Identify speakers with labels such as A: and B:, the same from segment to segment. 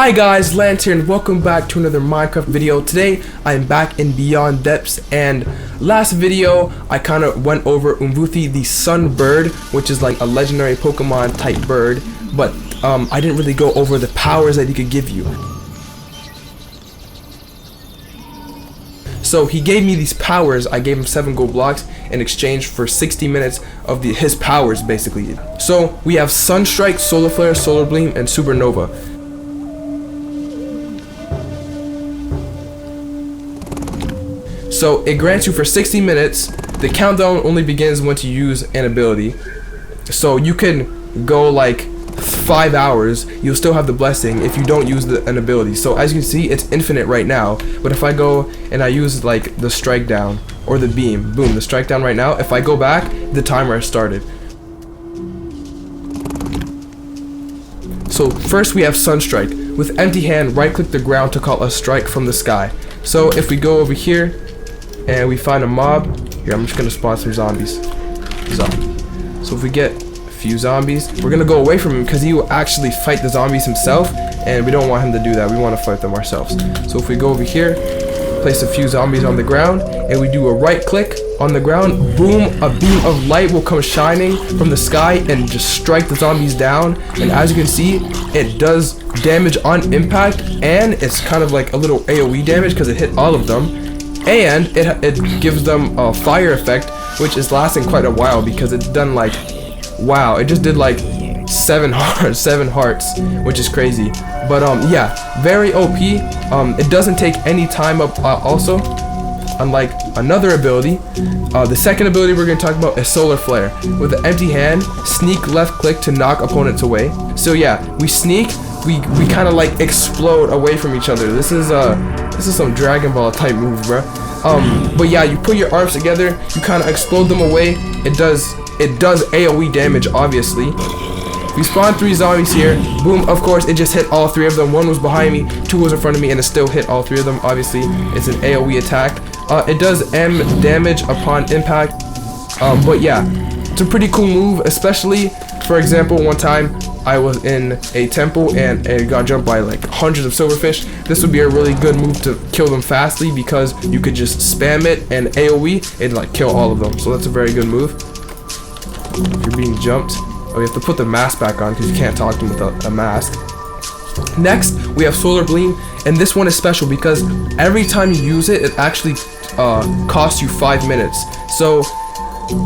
A: Hi guys, Lantern, welcome back to another Minecraft video. Today I'm back in Beyond Depths, and last video I kind of went over Umvuthi the Sunbird, which is like a legendary Pokemon type bird, but I didn't really go over the powers that he could give you. So he gave me these powers. I gave him 7 gold blocks in exchange for 60 minutes of his powers basically. So we have Sunstrike, Solar Flare, Solar Beam, and Supernova. So it grants you for 60 minutes. The countdown only begins once you use an ability. So you can go like 5 hours, you'll still have the blessing if you don't use an ability. So as you can see, it's infinite right now, but if I go and I use like the strike down or the beam, boom, the strike down right now, if I go back, the timer has started. So first we have Sunstrike. With empty hand, right click the ground to call a strike from the sky. So if we go over here and we find a mob, here I'm just gonna spawn some zombies. So if we get few zombies, we're gonna go away from him because he will actually fight the zombies himself, and we don't want him to do that. We want to fight them ourselves. So if we go over here, place a few zombies on the ground, and we do a right click on the ground, boom, a beam of light will come shining from the sky and just strike the zombies down. And as you can see, it does damage on impact, and it's kind of like a little AoE damage because it hit all of them, and it gives them a fire effect, which is lasting quite a while because it's done like, wow, it just did like 7 hearts, which is crazy. But yeah, very OP. It doesn't take any time up also, unlike another ability. The second ability we're going to talk about is Solar Flare. With an empty hand, sneak left click to knock opponents away. So yeah, we sneak, we kind of like explode away from each other. This is some Dragon Ball type move, bro. But yeah, you put your arms together, you kind of explode them away. It does AoE damage, obviously. We spawn 3 zombies here. Boom, of course, it just hit all 3 of them. 1 was behind me, 2 was in front of me, and it still hit all 3 of them. Obviously, it's an AoE attack. It does M damage upon impact. But yeah, it's a pretty cool move, especially, for example, one time I was in a temple and it got jumped by like hundreds of silverfish. This would be a really good move to kill them fastly because you could just spam it and AoE and like kill all of them. So that's a very good move. If you're being jumped, you have to put the mask back on because you can't talk to them without a mask. Next, we have Solar Beam, and this one is special because every time you use it, it actually costs you 5 minutes. So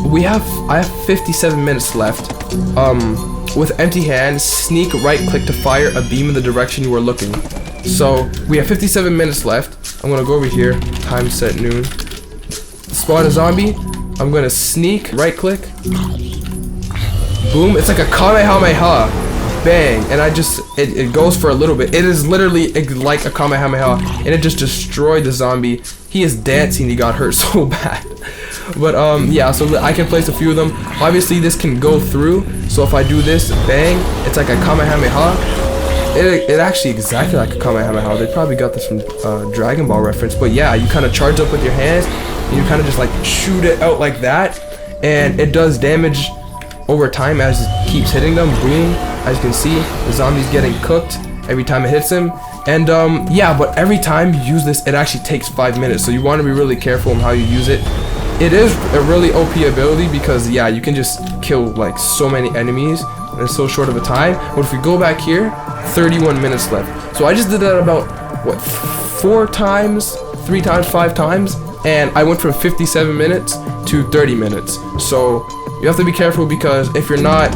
A: I have 57 minutes left. With empty hand, sneak right click to fire a beam in the direction you are looking. So we have 57 minutes left. I'm gonna go over here, time set noon. Spawn a zombie. I'm gonna sneak, right click. Boom, it's like a Kamehameha. Bang, and it goes for a little bit. It is literally like a Kamehameha, and it just destroyed the zombie. He is dancing, he got hurt so bad. But yeah, so I can place a few of them. Obviously this can go through, so if I do this, bang, it's like a Kamehameha. It actually exactly like a Kamehameha. They probably got this from Dragon Ball reference. But yeah, you kind of charge up with your hands, and you kind of just like shoot it out like that, and it does damage over time as it keeps hitting them. Boom, as you can see, the zombie's getting cooked every time it hits him. And yeah, but every time you use this, it actually takes 5 minutes, so you want to be really careful on how you use it. It is a really OP ability because yeah, you can just kill like so many enemies in so short of a time. But if we go back here, 31 minutes left. So I just did that about what, 4 times, 3 times, 5 times, and I went from 57 minutes to 30 minutes. So you have to be careful because if you're not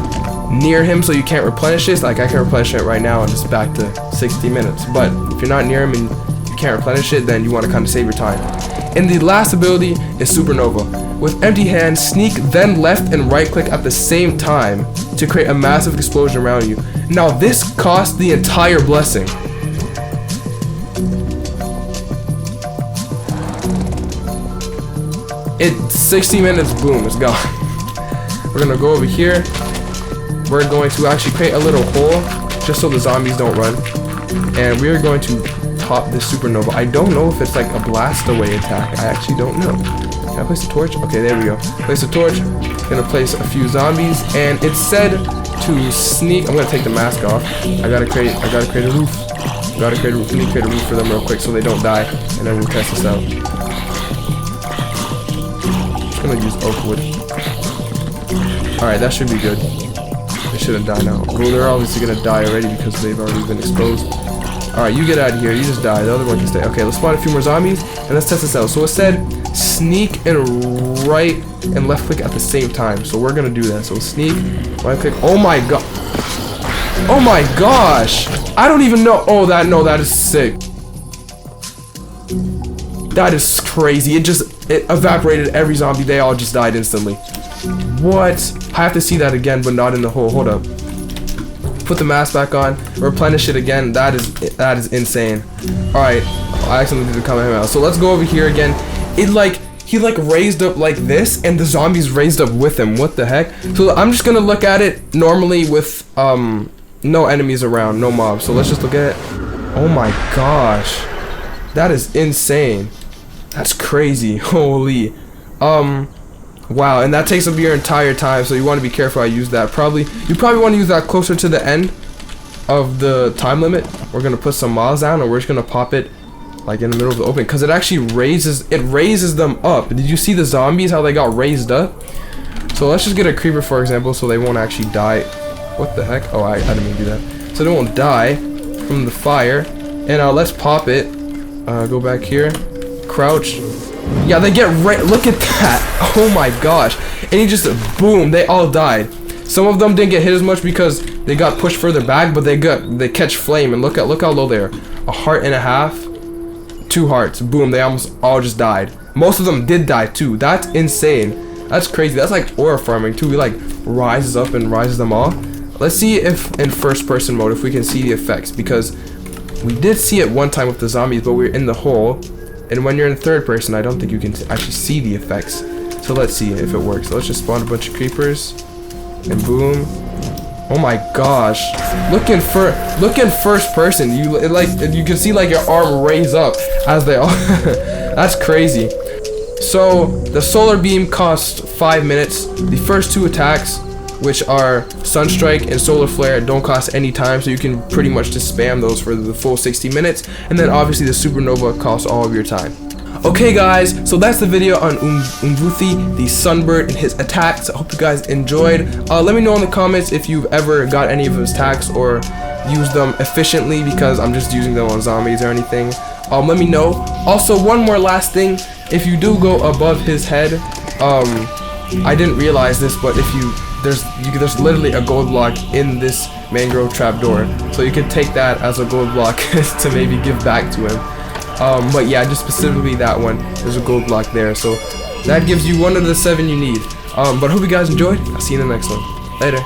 A: near him, so you can't replenish it, like I can replenish it right now and it's back to 60 minutes. But if you're not near him and you can't replenish it, then you want to kind of save your time. And the last ability is Supernova. With empty hand, sneak, then left and right click at the same time to create a massive explosion around you. Now this costs the entire blessing. It's 60 minutes, boom, it's gone. We're gonna go over here. We're going to actually create a little hole just so the zombies don't run. And we are going to pop this Supernova. I don't know if it's like a blast away attack. I actually don't know. Can I place a torch? Okay, there we go. Place a torch. Gonna place a few zombies, and it's said to sneak. I'm gonna take the mask off. I gotta create a roof. We need to create a route for them real quick so they don't die, and then we'll test this out. Just gonna use oak wood. Alright, that should be good. They shouldn't die now. Well, they're obviously gonna die already because they've already been exposed. Alright, you get out of here. You just die. The other one can stay. Okay, let's spawn a few more zombies, and let's test this out. So it said sneak and right and left click at the same time. So we're gonna do that. So sneak, right click. Oh my god. Oh my gosh. I don't even know. Oh, that is sick. That is crazy. It evaporated every zombie. They all just died instantly. What? I have to see that again, but not in the hole. Hold up. Put the mask back on. Replenish it again. That is insane. All right. I accidentally did the Kamehameha. So let's go over here again. He raised up like this, and the zombies raised up with him. What the heck? So I'm just gonna look at it normally with no enemies around, no mobs. So let's just look at it. Oh my gosh, that is insane. That's crazy. Holy. Wow, and that takes up your entire time, so you want to be careful how you use that. You probably want to use that closer to the end of the time limit. We're gonna put some mobs down, and we're just gonna pop it like in the middle of the open, because it actually raises them up. Did you see the zombies, how they got raised up? So let's just get a creeper, for example, so they won't actually die. What the heck? Oh, I didn't mean to do that. So they won't die from the fire. And let's pop it. Go back here. Crouch. Yeah, they get right. Look at that. Oh my gosh. And he just, boom, they all died. Some of them didn't get hit as much because they got pushed further back, but they catch flame, and look how low they are. 1.5 hearts. 2 hearts. Boom, they almost all just died. Most of them did die too. That's insane. That's crazy. That's like ore farming too. We like rises up and rises them all. Let's see if in first person mode if we can see the effects, because we did see it one time with the zombies, but we were in the hole. And when you're in third person, I don't think you can actually see the effects. So let's see if it works. So let's just spawn a bunch of creepers, and boom. Oh my gosh! Look in first person. You can see like your arm raise up as they all. That's crazy. So the solar beam costs 5 minutes. The first 2 attacks, which are Sunstrike and Solar Flare, don't cost any time, so you can pretty much just spam those for the full 60 minutes. And then obviously the Supernova costs all of your time. Okay guys, so that's the video on Umvuthi, the Sunbird, and his attacks. I hope you guys enjoyed. Let me know in the comments if you've ever got any of his attacks or used them efficiently, because I'm just using them on zombies or anything. Let me know. Also, one more last thing, if you do go above his head, I didn't realize this, but there's literally a gold block in this mangrove trapdoor, so you can take that as a gold block to maybe give back to him. But yeah, just specifically that one, there's a gold block there, so that gives you 1 of the 7 you need. But I hope you guys enjoyed. I'll see you in the next one. Later.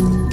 A: Thank you.